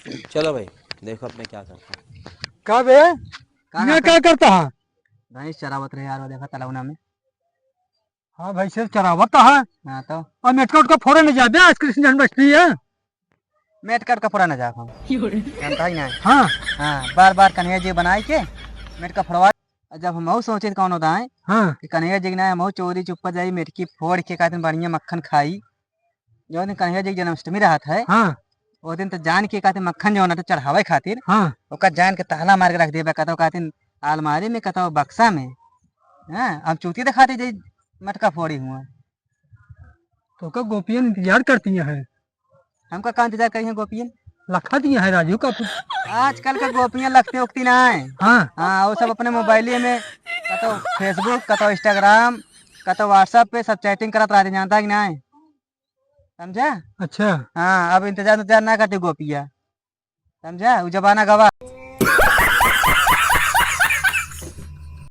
चलो भाई, देखो अब मैं क्या करता हूँ। का बे कहाँ मैं पे क्या करता है? भैंस चरावत रहे यार, वो देखा तलावना में। हाँ भाई से चरावता है। हाँ तो और मेटका उटका फोड़े नहीं जाते आज कृष्ण जन्माष्टमी है। मेट काट का फोड़ा न जा हम जानता ही ना है। हाँ हाँ बार बार कन्हैया जी बनाए के मेट का फोड़वा। जब हम सोचे कौन होता है हाँ कि कन्हैया जी ना हम चोरी चुप्पा जाई मेटकी फोड़ के कहते बढ़िया मक्खन खाई। जो दिन कन्हैया जी की जन्माष्टमी रहत है हाँ वो दिन तो जान के कहते मक्खन जो ना तो चढ़ावे खातिर हाँ ओका जान के ताला मार के रख दिया कहता कहते अलमारी में कहता बक्सा में। हाँ अब चूती दिखाते जाई मटका फोड़ी हुआ। तो का गोपियां इंतजार करती हैं। हमका कहाँ इंतजार करी है गोपियन। लखा दिया है राजू का आजकल के गोपियां लगती उगती ना है। हाँ हाँ वो सब अपने मोबाइल में का तो फेसबुक का तो इंस्टाग्राम का तो व्हाट्सएप पे सब चैटिंग करत रहते जानता है कि ना है। समझा। अच्छा। हाँ अब इंतजार इंतजार ना करते गोपिया। समझा वो जमाना गवा।